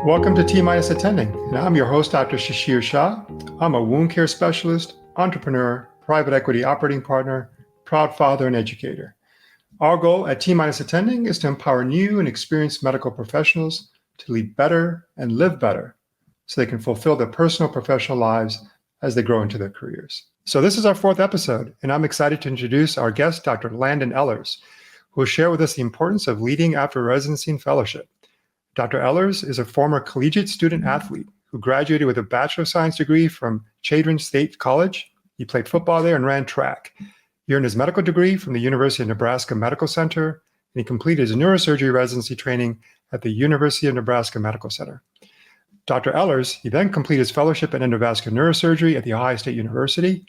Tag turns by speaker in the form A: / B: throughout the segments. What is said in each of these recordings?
A: Welcome to T-Minus Attending, and I'm your host, Dr. Shishir Shah. I'm a wound care specialist, entrepreneur, private equity operating partner, proud father, and educator. Our goal at T-Minus Attending is to empower new and experienced medical professionals to lead better and live better so they can fulfill their personal professional lives as they grow into their careers. So this is our fourth episode, and I'm excited to introduce our guest, Dr. Landon Ehlers, who will share with us the importance of leading after residency and fellowship. Dr. Ehlers is a former collegiate student athlete who graduated with a Bachelor of Science degree from Chadron State College. He played football there and ran track. He earned his medical degree from the University of Nebraska Medical Center, and he completed his neurosurgery residency training at the University of Nebraska Medical Center. Dr. Ehlers, he then completed his fellowship in endovascular neurosurgery at the Ohio State University.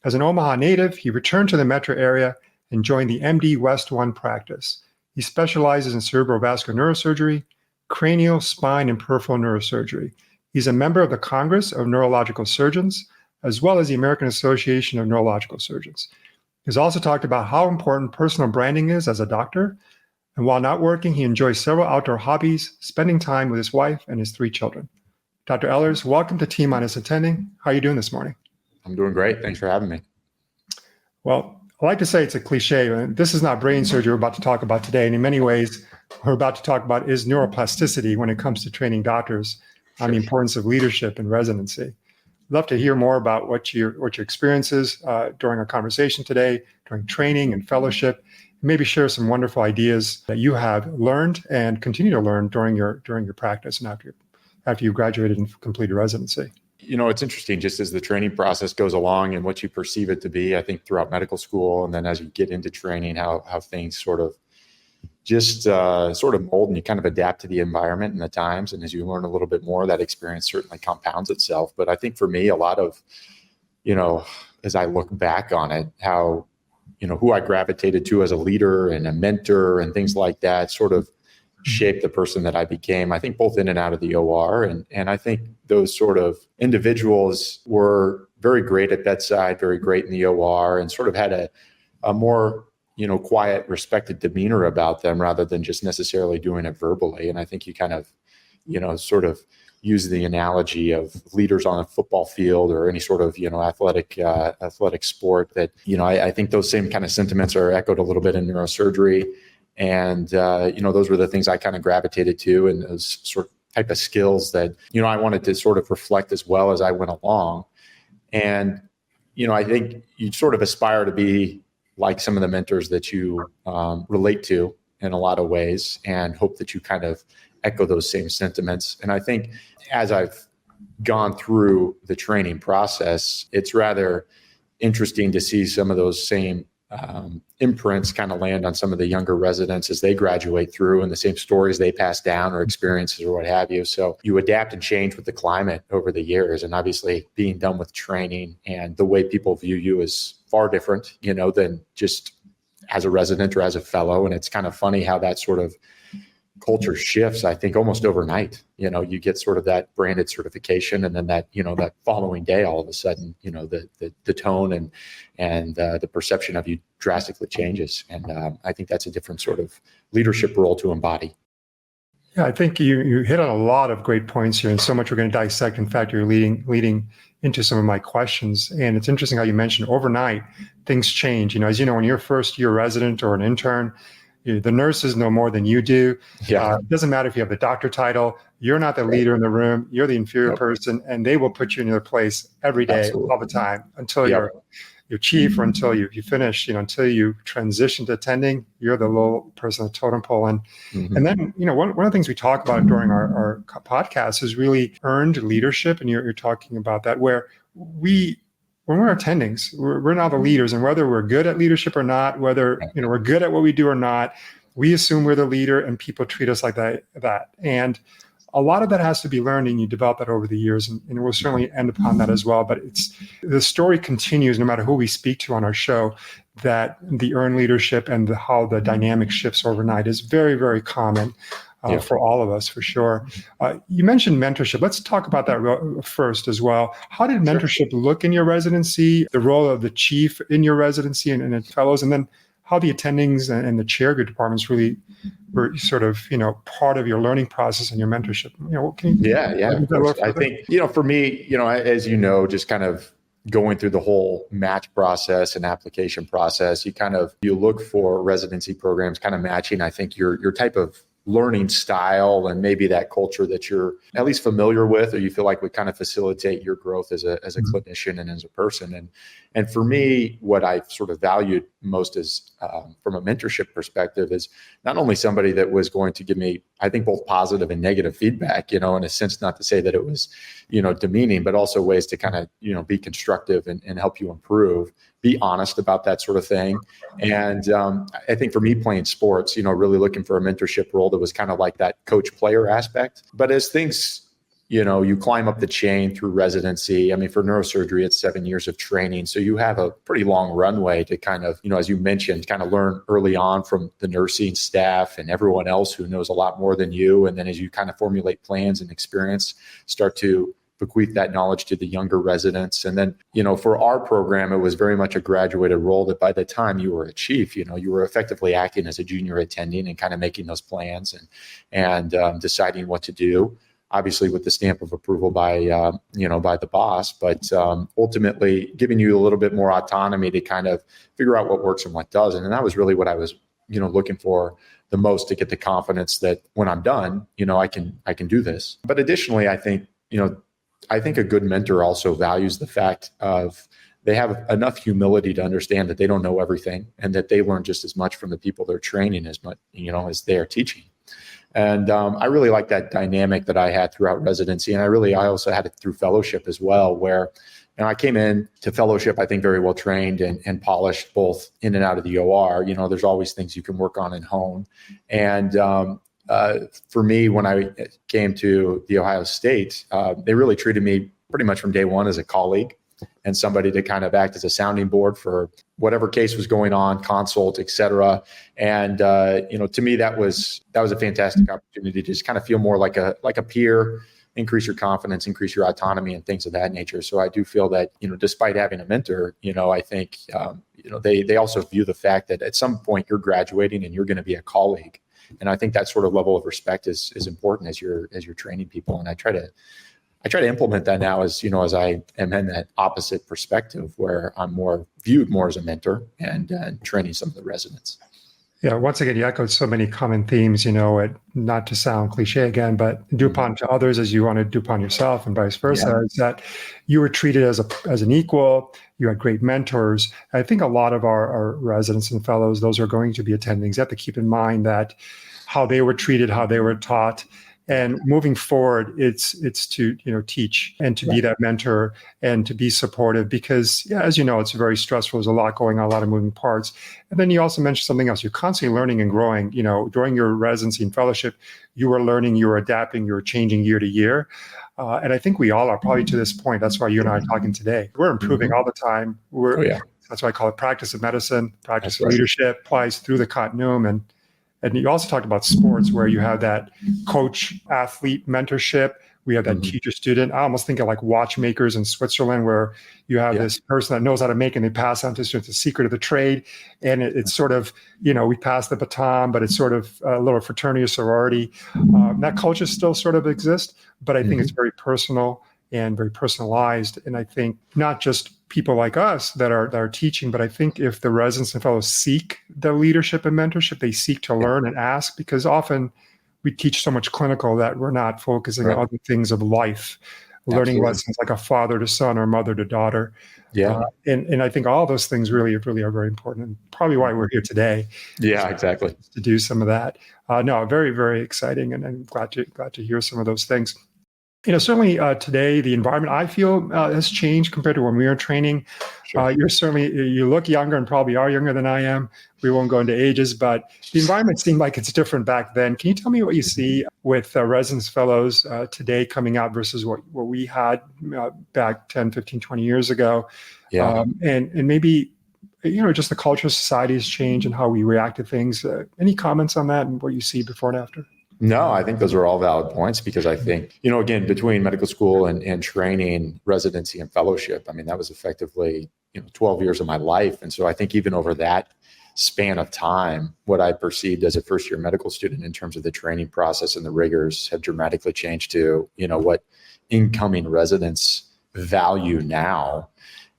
A: As an Omaha native, he returned to the metro area and joined the MD West 1 practice. He specializes in cerebrovascular neurosurgery, cranial, spine, and peripheral neurosurgery. He's a member of the Congress of Neurological Surgeons, as well as the American Association of Neurological Surgeons. He's also talked about how important personal branding is as a doctor. And while not working, he enjoys several outdoor hobbies, spending time with his wife and his 3 children. Dr. Ehlers, welcome to T-Minus Attending. How are you doing this morning?
B: I'm doing great. Thanks for having me.
A: Well, I like to say it's a cliche. This is not brain surgery we're about to talk about today. And in many ways, what we're about to talk about is neuroplasticity when it comes to training doctors on the importance of leadership and residency. I'd love to hear more about what your experiences during our conversation today, during training and fellowship. Maybe share some wonderful ideas that you have learned and continue to learn during your practice and after you graduated and completed residency.
B: You know, it's interesting just as the training process goes along and what you perceive it to be, I think throughout medical school, and then as you get into training, how things sort of mold and you kind of adapt to the environment and the times. And as you learn a little bit more, that experience certainly compounds itself. But I think for me, a lot of, as I look back on it, how, who I gravitated to as a leader and a mentor and things like that sort of shaped the person that I became, I think both in and out of the OR. And I think those sort of individuals were very great at bedside, very great in the OR, and sort of had a more, quiet, respected demeanor about them rather than just necessarily doing it verbally. And I think you kind of, sort of use the analogy of leaders on a football field or any sort of, athletic sport that, I think those same kind of sentiments are echoed a little bit in neurosurgery. And, those were the things I kind of gravitated to, and those sort of type of skills that, I wanted to sort of reflect as well as I went along. And, I think you sort of aspire to be like some of the mentors that you relate to in a lot of ways, and hope that you kind of echo those same sentiments. And I think as I've gone through the training process, it's rather interesting to see some of those same imprints kind of land on some of the younger residents as they graduate through, and the same stories they pass down or experiences or what have you. So you adapt and change with the climate over the years. And obviously being done with training and the way people view you is far different, than just as a resident or as a fellow. And it's kind of funny how that sort of culture shifts, I think, almost overnight. You get sort of that branded certification, and then that, that following day, all of a sudden, the tone and the perception of you drastically changes. And I think that's a different sort of leadership role to embody.
A: Yeah, I think you hit on a lot of great points here, and so much we're going to dissect. In fact, you're leading into some of my questions. And it's interesting how you mentioned overnight things change. As you know, when you're a first year resident or an intern, the nurses know more than you do.
B: Yeah.
A: It doesn't matter if you have the doctor title. You're not the leader in the room. You're the inferior person, and they will put you in your place every day, all the time, until you're chief or until you finish. Until you transition to attending, you're the little person on the totem pole. And then one of the things we talk about during our podcast is really earned leadership, and you're talking about that, where when we're attendings, we're now the leaders, and whether we're good at leadership or not, whether we're good at what we do or not, we assume we're the leader, and people treat us like that. And a lot of that has to be learned, and you develop that over the years, and we'll certainly end upon that as well. But the story continues no matter who we speak to on our show, that the earned leadership and how the dynamic shifts overnight is very, very common. For all of us, for sure. You mentioned mentorship. Let's talk about that first as well. How did mentorship look in your residency, the role of the chief in your residency and in fellows? And then how the attendings and the chair group departments really were sort of, part of your learning process and your mentorship. Can you
B: Of course. I think, for me, as just kind of going through the whole match process and application process, you look for residency programs kind of matching, I think, your type of learning style and maybe that culture that you're at least familiar with, or you feel like would kind of facilitate your growth as a clinician and as a person. And for me, what I sort of valued most is from a mentorship perspective is not only somebody that was going to give me, I think, both positive and negative feedback, in a sense, not to say that it was, demeaning, but also ways to kind of, be constructive and help you improve, be honest about that sort of thing. And I think for me playing sports, really looking for a mentorship role that was kind of like that coach player aspect. But as things, you climb up the chain through residency. I mean, for neurosurgery, it's 7 years of training. So you have a pretty long runway to kind of, as you mentioned, kind of learn early on from the nursing staff and everyone else who knows a lot more than you. And then as you kind of formulate plans and experience, start to bequeath that knowledge to the younger residents. And then, for our program, it was very much a graduated role that by the time you were a chief, you were effectively acting as a junior attending and kind of making those plans and deciding what to do. Obviously with the stamp of approval by the boss, but ultimately giving you a little bit more autonomy to kind of figure out what works and what doesn't. And that was really what I was, looking for the most, to get the confidence that when I'm done, I can do this. But additionally, I think a good mentor also values the fact of they have enough humility to understand that they don't know everything and that they learn just as much from the people they're training as much, as they're teaching. And I really like that dynamic that I had throughout residency. And I also had it through fellowship as well, where I came in to fellowship, I think, very well trained and polished both in and out of the OR. There's always things you can work on and hone. And for me, when I came to the Ohio State, they really treated me pretty much from day one as a colleague and somebody to kind of act as a sounding board for whatever case was going on, consult, et cetera. And, to me, that was a fantastic opportunity to just kind of feel more like a peer, increase your confidence, increase your autonomy and things of that nature. So I do feel that, despite having a mentor, I think, they also view the fact that at some point you're graduating and you're going to be a colleague. And I think that sort of level of respect is important as you're training people. And I try to implement that now as I am in that opposite perspective where I'm viewed more as a mentor and training some of the residents.
A: Yeah, once again, you echoed so many common themes, not to sound cliche again, but do upon to others as you want to do upon yourself and vice versa. Yeah. Is that you were treated as an equal, you had great mentors. I think a lot of our residents and fellows, those are going to be attendings, you have to keep in mind that how they were treated, how they were taught. And moving forward, it's to teach and to be that mentor and to be supportive because, as you know, it's very stressful. There's a lot going on, a lot of moving parts. And then you also mentioned something else. You're constantly learning and growing. During your residency and fellowship, you were learning, you were adapting, you were changing year to year. And I think we all are probably to this point. That's why you and I are talking today. We're improving all the time. That's why I call it practice of medicine, practice of leadership, applies through the continuum. And you also talked about sports where you have that coach athlete mentorship. We have that teacher student. I almost think of like watchmakers in Switzerland where you have this person that knows how to make and they pass on to students the secret of the trade. And it's sort of, we pass the baton, but it's sort of a little fraternity or sorority. That culture still sort of exists, but I think it's very personal and very personalized. And I think not just people like us that are teaching, but I think if the residents and fellows seek the leadership and mentorship, they seek to learn and ask, because often we teach so much clinical that we're not focusing on other things of life, learning lessons like a father to son or mother to daughter. Yeah. And I think all those things really are very important and probably why we're here today.
B: Yeah, exactly.
A: To do some of that. No, very, very exciting. And I'm glad to hear some of those things. Certainly today, the environment I feel has changed compared to when we were training. Sure. You look younger and probably are younger than I am. We won't go into ages, but the environment seemed like it's different back then. Can you tell me what you see with residence fellows today coming out versus what we had back 10, 15, 20 years ago? Yeah. And maybe, just the culture of society has changed and how we react to things. Any comments on that and what you see before and after?
B: No, I think those are all valid points because I think, again, between medical school and training, residency and fellowship, I mean, that was effectively, 12 years of my life. And so I think even over that span of time, what I perceived as a first-year medical student in terms of the training process and the rigors have dramatically changed to, what incoming residents value now.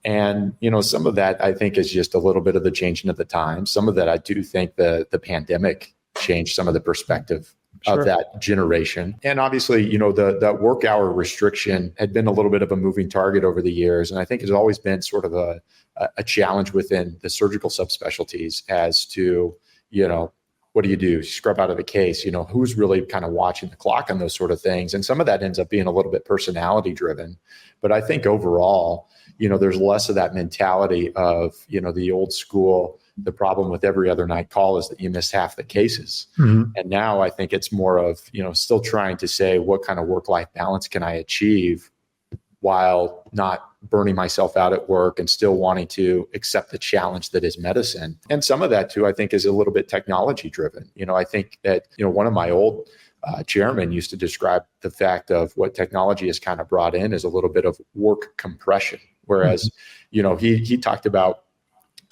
B: And, some of that I think is just a little bit of the changing of the times. Some of that I do think the pandemic changed some of the perspective
A: Sure.
B: of that generation. And obviously, the work hour restriction had been a little bit of a moving target over the years. And I think it's always been sort of a challenge within the surgical subspecialties as to, what do you do? Scrub out of the case, who's really kind of watching the clock on those sort of things. And some of that ends up being a little bit personality driven. But I think overall, there's less of that mentality of, the old school. The problem with every other night call is that you miss half the cases.
A: Mm-hmm.
B: And now I think it's more of, still trying to say, what kind of work-life balance can I achieve while not burning myself out at work and still wanting to accept the challenge that is medicine. And some of that too, I think, is a little bit technology driven. I think that, one of my old chairman used to describe the fact of what technology has kind of brought in as a little bit of work compression. Whereas, he talked about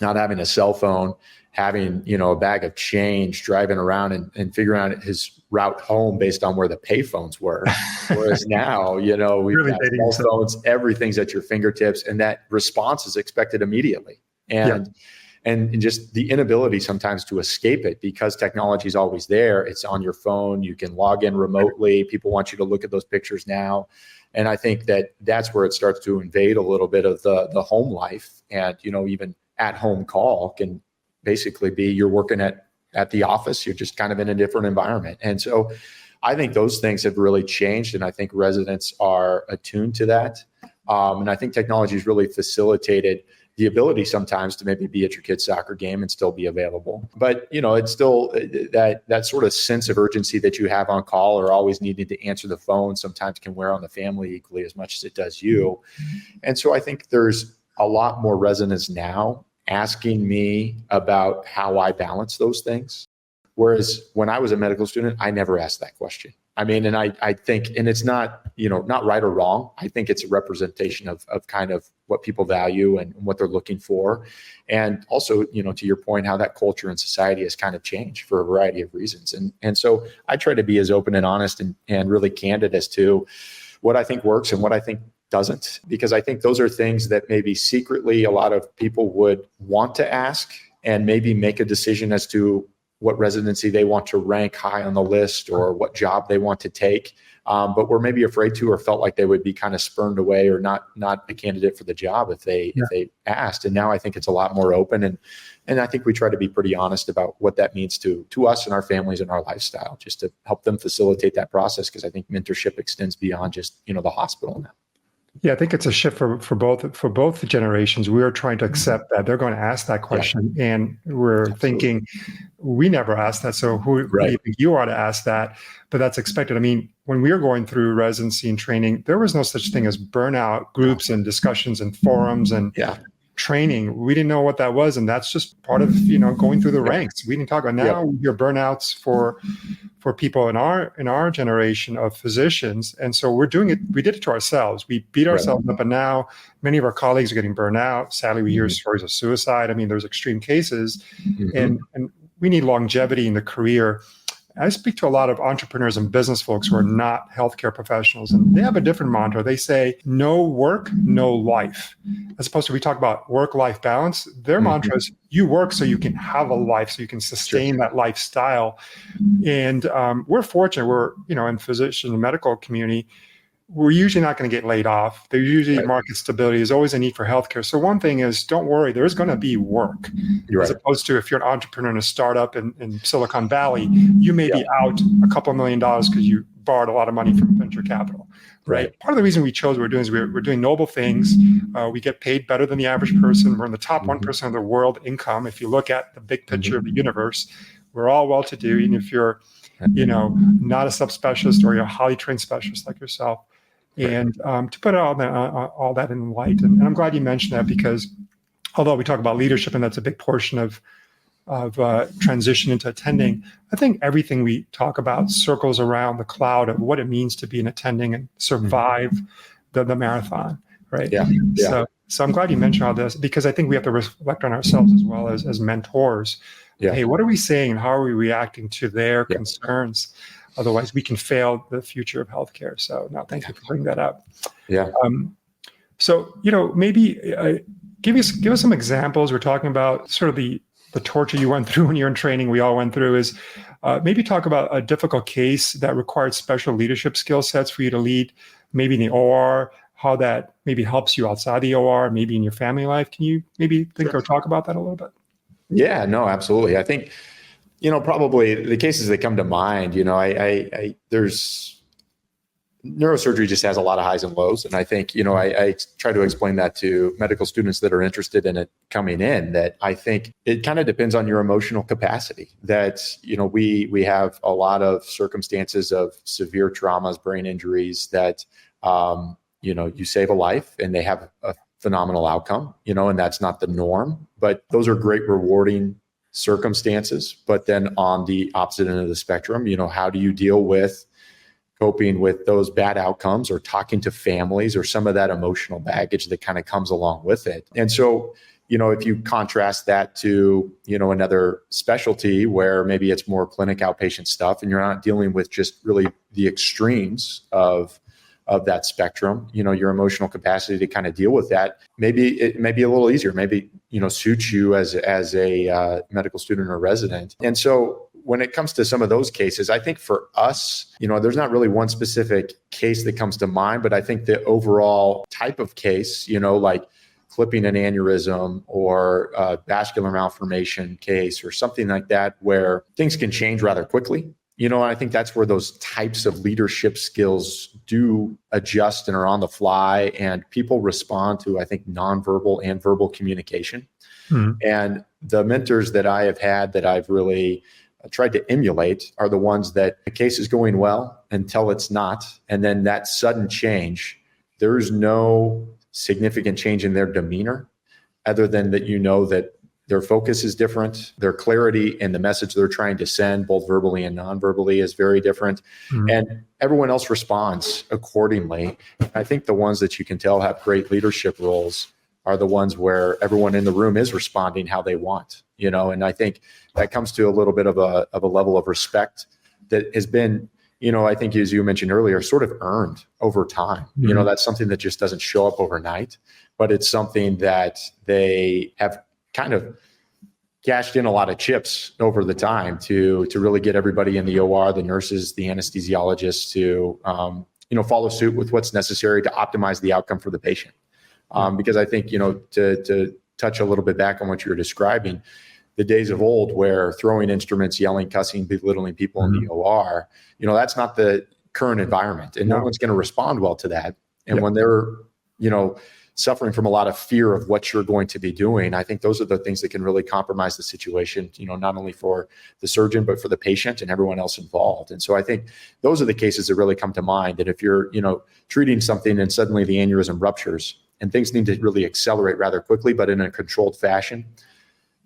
B: not having a cell phone, having, a bag of change, driving around and figuring out his route home based on where the payphones were. Whereas now, we've
A: Really
B: got cell phones, everything's at your fingertips, and that response is expected immediately. And just the inability sometimes to escape it because technology is always there. It's on your phone. You can log in remotely. People want you to look at those pictures now. And I think that's where it starts to invade a little bit of the home life. And, even at home call can basically be you're working at the office. You're just kind of in a different environment. And so I think those things have really changed. And I think residents are attuned to that. And I think technology has really facilitated the ability sometimes to maybe be at your kid's soccer game and still be available. But, it's still that sort of sense of urgency that you have on call or always needing to answer the phone sometimes can wear on the family equally as much as it does you. And so I think there's a lot more residents now asking me about how I balance those things. Whereas when I was a medical student, I never asked that question. I mean, and I think, and it's not, not right or wrong. I think it's a representation of kind of what people value and what they're looking for. And also, to your point, how that culture and society has kind of changed for a variety of reasons. And so I try to be as open and honest and really candid as to what I think works and what I think doesn't, because I think those are things that maybe secretly a lot of people would want to ask and maybe make a decision as to what residency they want to rank high on the list or what job they want to take, but were maybe afraid to or felt like they would be kind of spurned away or not a candidate for the job if they asked. And now I think it's a lot more open, and I think we try to be pretty honest about what that means to us and our families and our lifestyle, just to help them facilitate that process, because I think mentorship extends beyond just the hospital now.
A: Yeah, I think it's a shift for both generations. We're trying to accept that they're going to ask that question, and we're thinking we never asked that. So who do you think you ought to ask that? But that's expected. I mean, when we were going through residency and training, there was no such thing as burnout groups and discussions and forums and training. We didn't know what that was, and that's just part of going through the ranks. We didn't talk about now. We hear burnouts for people in our generation of physicians, and so we're doing it. We did it to ourselves. We beat ourselves up, and now many of our colleagues are getting burned out. Sadly, we hear stories of suicide. I mean, there's extreme cases, and we need longevity in the career. I speak to a lot of entrepreneurs and business folks who are not healthcare professionals, and they have a different mantra. They say, no work, no life. As opposed to we talk about work-life balance, their mantra is you work so you can have a life, so you can sustain that lifestyle. And we're fortunate. We're, in physician and medical community, we're usually not going to get laid off. There's usually market stability. There's always a need for healthcare. So one thing is, don't worry, there's going to be work. As opposed to if you're an entrepreneur in a startup in Silicon Valley, you may be out a couple $1 million because you borrowed a lot of money from venture capital. Right. Part of the reason we chose what we're doing is we're doing noble things. We get paid better than the average person. We're in the top 1% of the world income. If you look at the big picture of the universe, we're all well-to-do, even if you're, not a subspecialist or you're a highly trained specialist like yourself. And to put all that in light, and I'm glad you mentioned that, because although we talk about leadership and that's a big portion of transition into attending, I think everything we talk about circles around the cloud of what it means to be an attending and survive the marathon, right?
B: Yeah.
A: So I'm glad you mentioned all this, because I think we have to reflect on ourselves as well as mentors.
B: Yeah.
A: Hey, what are we saying? How are we reacting to their
B: Yeah.
A: concerns? Otherwise, we can fail the future of healthcare. So, no, thank you for bringing that up.
B: Yeah.
A: So, maybe give us some examples. We're talking about sort of the torture you went through when you're in training. We all went through. Is maybe talk about a difficult case that required special leadership skill sets for you to lead, maybe in the OR, how that maybe helps you outside the OR, maybe in your family life. Can you maybe think or talk about that a little bit?
B: Yeah, no, absolutely. I think, probably the cases that come to mind, there's neurosurgery just has a lot of highs and lows. And I think, I try to explain that to medical students that are interested in it coming in, that I think it kind of depends on your emotional capacity, that, we have a lot of circumstances of severe traumas, brain injuries that, you save a life and they have a phenomenal outcome, and that's not the norm, but those are great rewarding circumstances. But then on the opposite end of the spectrum, how do you deal with coping with those bad outcomes, or talking to families, or some of that emotional baggage that kind of comes along with it? And so, if you contrast that to, another specialty where maybe it's more clinic outpatient stuff and you're not dealing with just really the extremes of that spectrum, your emotional capacity to kind of deal with that, maybe it may be a little easier, maybe, suits you as a medical student or resident. And so when it comes to some of those cases, I think for us, there's not really one specific case that comes to mind, but I think the overall type of case, like clipping an aneurysm or a vascular malformation case or something like that, where things can change rather quickly. And I think that's where those types of leadership skills do adjust and are on the fly, and people respond to, I think, nonverbal and verbal communication. And the mentors that I have had that I've really tried to emulate are the ones that the case is going well until it's not. And then that sudden change, there's no significant change in their demeanor other than that, that their focus is different, their clarity and the message they're trying to send, both verbally and non-verbally, is very different. And everyone else responds accordingly. I think the ones that you can tell have great leadership roles are the ones where everyone in the room is responding how they want, and I think that comes to a little bit of a level of respect that has been, I think, as you mentioned earlier, sort of earned over time. That's something that just doesn't show up overnight, but it's something that they have kind of cashed in a lot of chips over the time to really get everybody in the OR, the nurses, the anesthesiologists to, follow suit with what's necessary to optimize the outcome for the patient. Because I think, to touch a little bit back on what you were describing, the days of old where throwing instruments, yelling, cussing, belittling people in the OR, that's not the current environment, and no one's going to respond well to that. And when they're, suffering from a lot of fear of what you're going to be doing, I think those are the things that can really compromise the situation, not only for the surgeon, but for the patient and everyone else involved. And so I think those are the cases that really come to mind. And if you're, treating something and suddenly the aneurysm ruptures and things need to really accelerate rather quickly, but in a controlled fashion,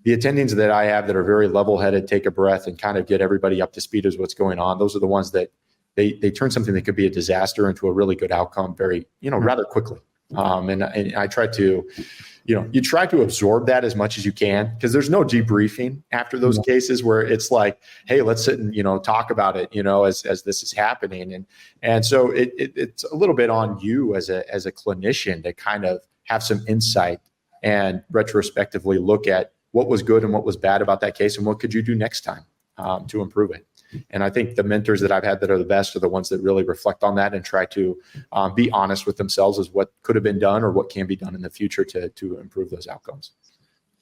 B: the attendings that I have that are very level-headed, take a breath and kind of get everybody up to speed as what's going on, those are the ones that they turn something that could be a disaster into a really good outcome very, rather quickly. And I try to, you try to absorb that as much as you can, because there's no debriefing after those cases where it's like, hey, let's sit and, talk about it, as this is happening. And so it's a little bit on you as a clinician to kind of have some insight and retrospectively look at what was good and what was bad about that case and what could you do next time to improve it. And I think the mentors that I've had that are the best are the ones that really reflect on that and try to be honest with themselves as what could have been done or what can be done in the future to improve those outcomes.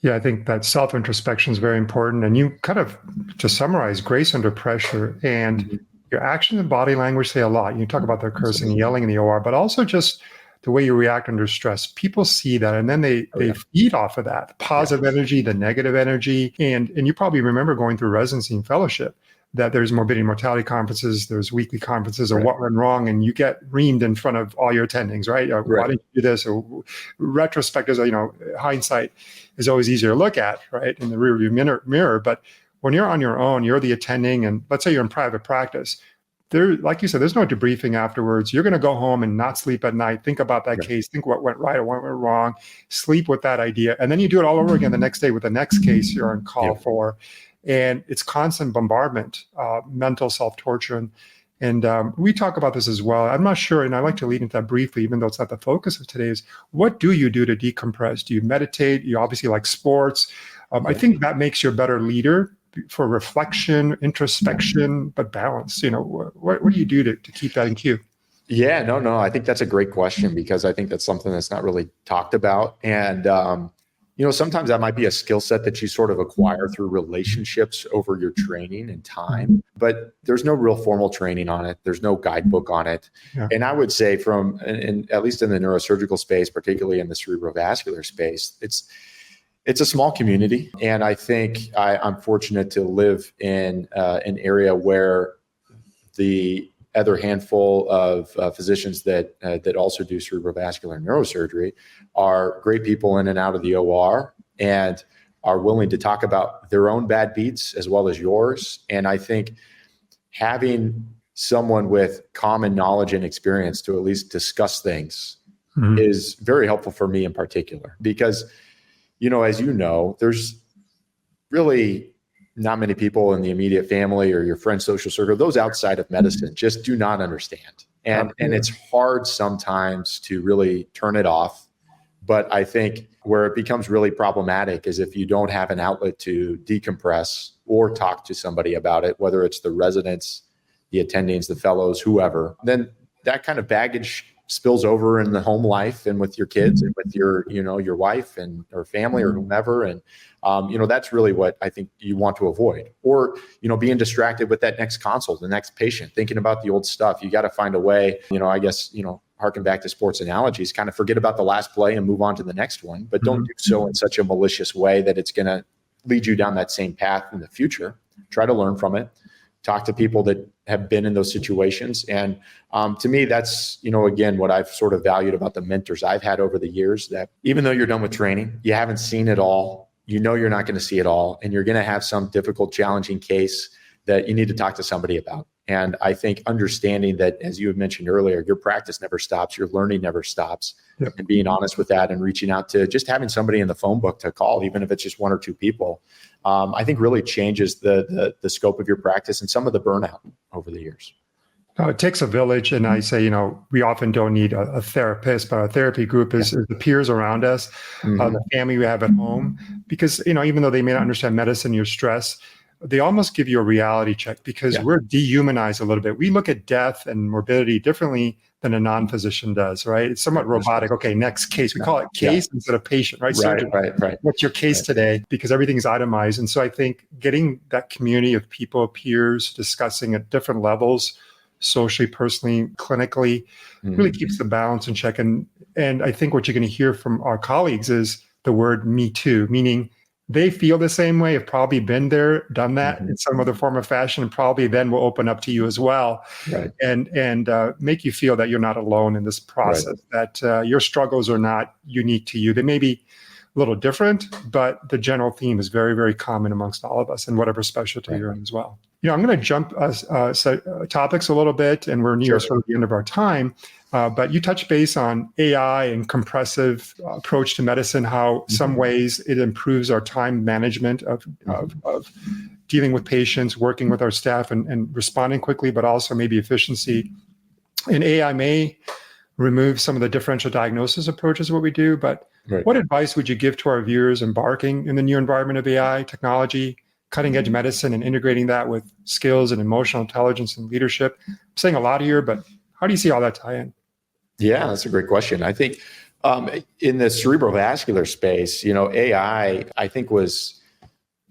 A: Yeah, I think that self-introspection is very important. And you kind of, to summarize, grace under pressure and your actions and body language say a lot. You talk about the cursing and yelling in the OR, but also just the way you react under stress. People see that, and then they feed off of that, the positive energy, the negative energy. And you probably remember going through residency and fellowship, that there's morbidity and mortality conferences, there's weekly conferences, or what went wrong, and you get reamed in front of all your attendings, right? Why didn't you do this? Or retrospect, hindsight is always easier to look at, right, in the rearview mirror. But when you're on your own, you're the attending, and let's say you're in private practice, there, like you said, there's no debriefing afterwards. You're going to go home and not sleep at night, think about that case, think what went right or what went wrong, sleep with that idea. And then you do it all over again the next day with the next case you're on call for. And it's constant bombardment, mental self-torture. And we talk about this as well. I'm not sure, and I like to lead into that briefly, even though it's not the focus of today, is what do you do to decompress? Do you meditate? You obviously like sports. I think that makes you a better leader for reflection, introspection, but balance. What do you do to keep that in queue?
B: Yeah, no. I think that's a great question because I think that's something that's not really talked about. And, sometimes that might be a skill set that you sort of acquire through relationships over your training and time, but there's no real formal training on it. There's no guidebook on it. Yeah. And I would say at least in the neurosurgical space, particularly in the cerebrovascular space, it's a small community. And I think I'm fortunate to live in an area where the other handful of physicians that also do cerebrovascular neurosurgery are great people in and out of the OR and are willing to talk about their own bad beats as well as yours. And I think having someone with common knowledge and experience to at least discuss things is very helpful for me in particular, because as you know, there's really not many people in the immediate family or your friend's social circle, those outside of medicine, just do not understand. And it's hard sometimes to really turn it off. But I think where it becomes really problematic is if you don't have an outlet to decompress or talk to somebody about it, whether it's the residents, the attendings, the fellows, whoever, then that kind of baggage spills over in the home life and with your kids and with your wife and or family or whomever. And, that's really what I think you want to avoid, or, being distracted with that next consult, the next patient, thinking about the old stuff. You got to find a way, I guess, harken back to sports analogies, kind of forget about the last play and move on to the next one, but don't do so in such a malicious way that it's going to lead you down that same path in the future. Try to learn from it. Talk to people that have been in those situations. And to me, that's, again, what I've sort of valued about the mentors I've had over the years, that even though you're done with training, you haven't seen it all, you're not going to see it all, and you're going to have some difficult, challenging case that you need to talk to somebody about. And I think understanding that, as you had mentioned earlier, your practice never stops, your learning never stops, and being honest with that and reaching out to just having somebody in the phone book to call, even if it's just one or two people, I think really changes the scope of your practice and some of the burnout over the years.
A: It takes a village. And I say, we often don't need a therapist, but our therapy group is the peers around us, the family we have at home, because, even though they may not understand medicine, your stress, they almost give you a reality check because we're dehumanized a little bit. We look at death and morbidity differently than a non-physician does, right? It's somewhat robotic. Okay, next case. We call it case instead of patient, right?
B: Right.
A: What's your case today? Because everything's itemized. And so I think getting that community of people, peers, discussing at different levels, socially, personally, clinically, really keeps the balance in check. And I think what you're going to hear from our colleagues is the word "me too," meaning they feel the same way, have probably been there, done that in some other form or fashion, and probably then will open up to you as well, and make you feel that you're not alone in this process, that your struggles are not unique to you. They may be a little different, but the general theme is very, very common amongst all of us in whatever specialty you're in as well. I'm going to jump topics a little bit, and we're near sort of the end of our time. But you touch base on AI and compressive approach to medicine, how some ways it improves our time management of dealing with patients, working with our staff and responding quickly, but also maybe efficiency. And AI may remove some of the differential diagnosis approaches of what we do, but what advice would you give to our viewers embarking in the new environment of AI technology, cutting edge medicine, and integrating that with skills and emotional intelligence and leadership? I'm saying a lot here, but how do you see all that tie in?
B: Yeah, that's a great question. I think in the cerebrovascular space, AI, I think, was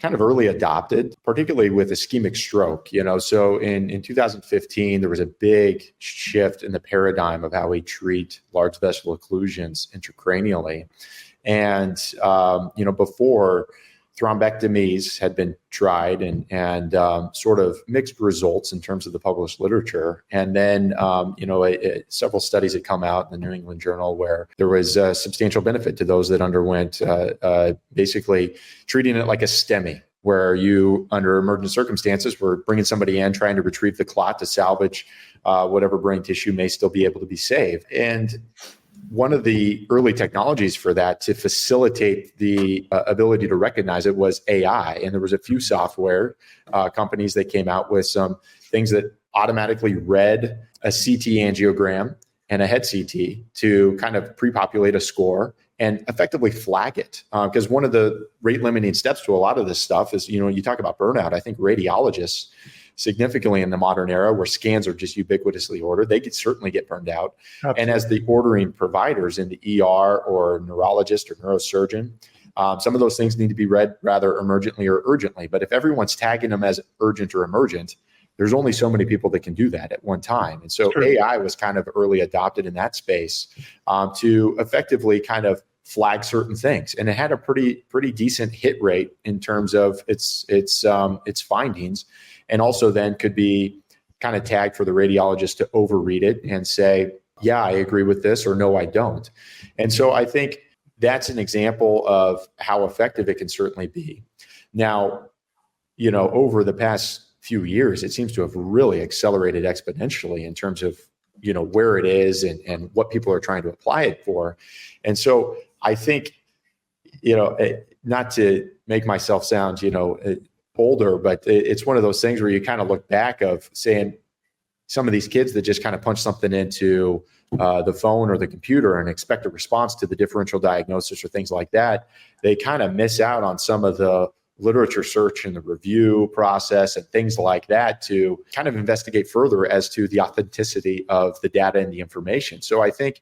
B: kind of early adopted, particularly with ischemic stroke. So in 2015, there was a big shift in the paradigm of how we treat large vessel occlusions intracranially. And, before, thrombectomies had been tried and sort of mixed results in terms of the published literature. And then, several studies had come out in the New England Journal where there was a substantial benefit to those that underwent basically treating it like a STEMI, where you, under emergent circumstances, were bringing somebody in, trying to retrieve the clot to salvage whatever brain tissue may still be able to be saved. And one of the early technologies for that to facilitate the ability to recognize it was AI. And there was a few software companies that came out with some things that automatically read a CT angiogram and a head CT to kind of pre-populate a score and effectively flag it. Because one of the rate limiting steps to a lot of this stuff is, you talk about burnout. I think radiologists significantly in the modern era where scans are just ubiquitously ordered, they could certainly get burned out. Absolutely. And as the ordering providers in the ER or neurologist or neurosurgeon, some of those things need to be read rather emergently or urgently. But if everyone's tagging them as urgent or emergent, there's only so many people that can do that at one time. And so AI was kind of early adopted in that space to effectively kind of flag certain things. And it had a pretty decent hit rate in terms of its findings. And also then could be kind of tagged for the radiologist to overread it and say, yeah, I agree with this, or no, I don't. And so I think that's an example of how effective it can certainly be. Now, over the past few years, it seems to have really accelerated exponentially in terms of, where it is and what people are trying to apply it for. And so I think, not to make myself sound, older, but it's one of those things where you kind of look back of saying some of these kids that just kind of punch something into the phone or the computer and expect a response to the differential diagnosis or things like that, they kind of miss out on some of the literature search and the review process and things like that to kind of investigate further as to the authenticity of the data and the information. So I think,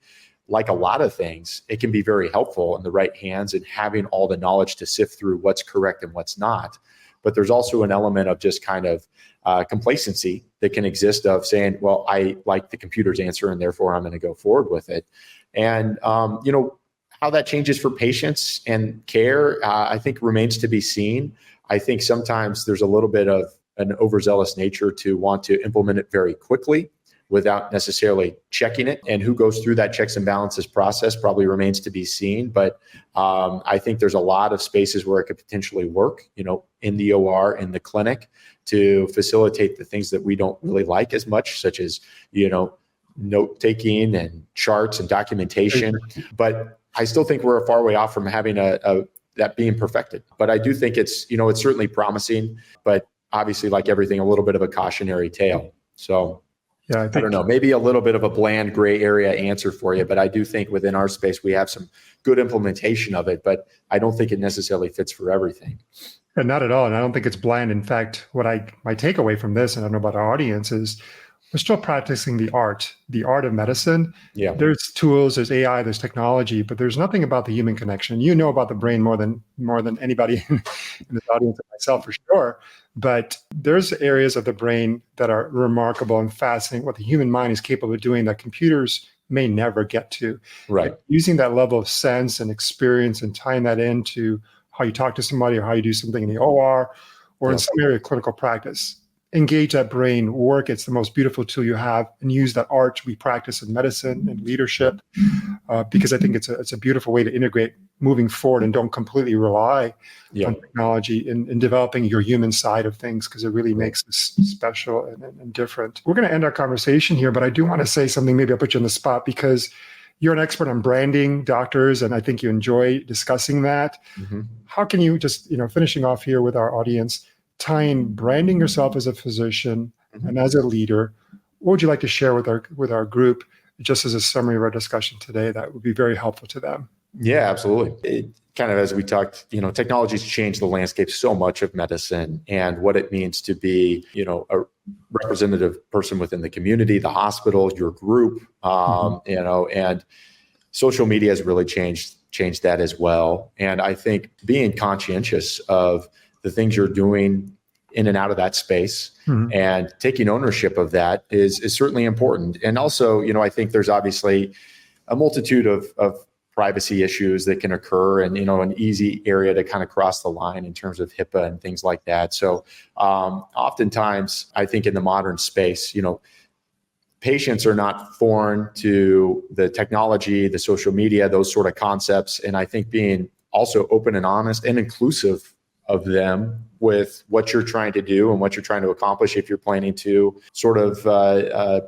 B: like a lot of things, it can be very helpful in the right hands and having all the knowledge to sift through what's correct and what's not. But there's also an element of just kind of complacency that can exist of saying, well, I like the computer's answer and therefore I'm going to go forward with it. And, how that changes for patients and care, I think remains to be seen. I think sometimes there's a little bit of an overzealous nature to want to implement it very quickly without necessarily checking it. And who goes through that checks and balances process probably remains to be seen. But I think there's a lot of spaces where it could potentially work, in the OR, in the clinic, to facilitate the things that we don't really like as much, such as, note-taking and charts and documentation. But I still think we're a far way off from having that being perfected. But I do think it's certainly promising, but obviously, like everything, a little bit of a cautionary tale. So yeah, I don't know, maybe a little bit of a bland gray area answer for you, but I do think within our space, we have some good implementation of it, but I don't think it necessarily fits for everything.
A: And not at all. And I don't think it's bland. In fact, my takeaway from this, and I don't know about our audience, is we're still practicing the art of medicine. Yeah. There's tools, there's AI, there's technology, but there's nothing about the human connection. You know about the brain more than anybody in this audience and myself for sure. But there's areas of the brain that are remarkable and fascinating, what the human mind is capable of doing that computers may never get to. Right. Using that level of sense and experience and tying that into how you talk to somebody or how you do something in the OR or in some area of clinical practice. Engage that brain, work. It's the most beautiful tool you have, and use that art we practice in medicine and leadership, because I think it's a beautiful way to integrate moving forward and don't completely rely on technology in developing your human side of things, because it really makes us special and different. We're going to end our conversation here, but I do want to say something. Maybe I'll put you on the spot because you're an expert on branding doctors, and I think you enjoy discussing that. Mm-hmm. How can you just, finishing off here with our audience, tying branding yourself as a physician and as a leader, what would you like to share with our group, just as a summary of our discussion today that would be very helpful to them?
B: Yeah, absolutely. It kind of, as we talked, technology's changed the landscape so much of medicine and what it means to be, a representative person within the community, the hospital, your group, and social media has really changed that as well. And I think being conscientious of the things you're doing in and out of that space and taking ownership of that is certainly important. And also, I think there's obviously a multitude of privacy issues that can occur and, an easy area to kind of cross the line in terms of HIPAA and things like that. So oftentimes, I think in the modern space, patients are not foreign to the technology, the social media, those sort of concepts. And I think being also open and honest and inclusive of them with what you're trying to do and what you're trying to accomplish if you're planning to sort of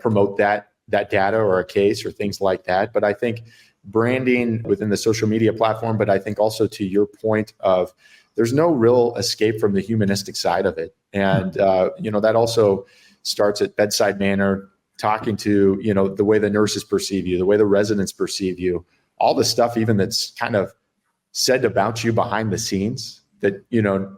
B: promote that data or a case or things like that. But I think branding within the social media platform, but I think also to your point of there's no real escape from the humanistic side of it. And, that also starts at bedside manner, talking to, the way the nurses perceive you, the way the residents perceive you, all the stuff even that's kind of said about you behind the scenes that,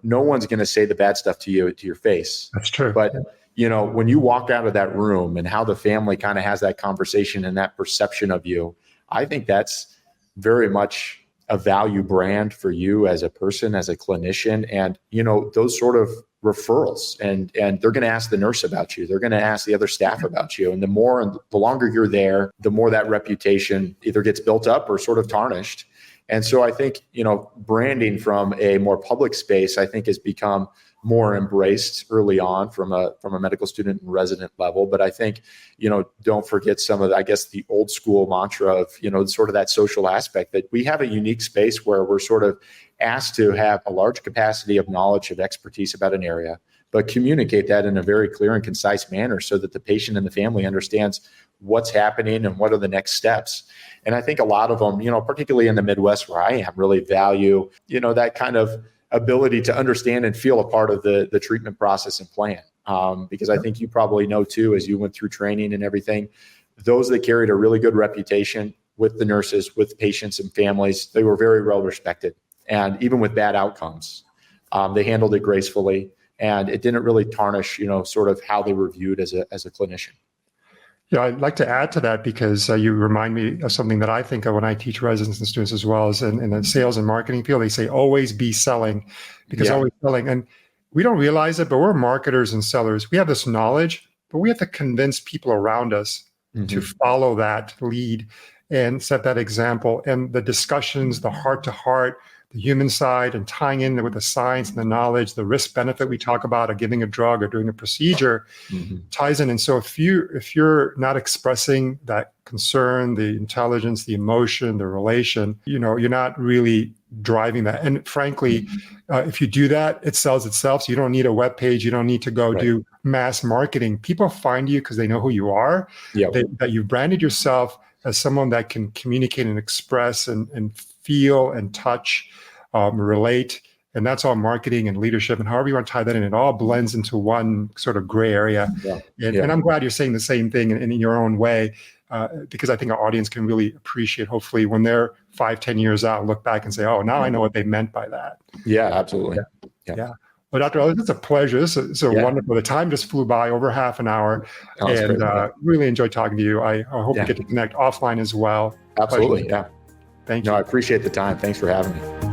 B: no one's going to say the bad stuff to you, to your face.
A: That's true.
B: But, when you walk out of that room and how the family kind of has that conversation and that perception of you, I think that's very much a value brand for you as a person, as a clinician, and, those sort of referrals. And they're going to ask the nurse about you. They're going to ask the other staff about you. And the longer you're there, the more that reputation either gets built up or sort of tarnished. And so I think, branding from a more public space, I think has become more embraced early on from a medical student and resident level. But I think, don't forget some of, the old school mantra of, sort of that social aspect, that we have a unique space where we're sort of asked to have a large capacity of knowledge, of expertise about an area, but communicate that in a very clear and concise manner so that the patient and the family understands what's happening and what are the next steps. And I think a lot of them, particularly in the Midwest where I am, really value, that kind of ability to understand and feel a part of the treatment process and plan. Because I think you probably know too, as you went through training and everything, those that carried a really good reputation with the nurses, with patients and families, they were very well respected. And even with bad outcomes, they handled it gracefully, and it didn't really tarnish, sort of how they were viewed as a clinician.
A: Yeah, I'd like to add to that because you remind me of something that I think of when I teach residents and students as well as in the sales and marketing field. They say always be selling, because always selling. And we don't realize it, but we're marketers and sellers. We have this knowledge, but we have to convince people around us to follow that lead and set that example. And the discussions, the heart-to-heart, the human side, and tying in with the science and the knowledge, the risk benefit we talk about of giving a drug or doing a procedure ties in. And so if you're not expressing that concern, the intelligence, the emotion, the relation, you're not really driving that. And frankly, if you do that, it sells itself. So you don't need a web page. You don't need to go do mass marketing. People find you because they know who you are, that you've branded yourself as someone that can communicate and express and feel and touch, relate. And that's all marketing and leadership. And however you want to tie that in, it all blends into one sort of gray area. And I'm glad you're saying the same thing in your own way, because I think our audience can really appreciate, hopefully, when they're 5-10 years out, look back and say, oh, now I know what they meant by that.
B: Yeah, absolutely.
A: Yeah. Well, Dr. Ehlers, it's a pleasure. This is wonderful. The time just flew by, over half an hour. And really enjoyed talking to you. I hope we get to connect offline as well.
B: Absolutely.
A: Pleasure. Thank you.
B: No, I appreciate the time. Thanks for having me.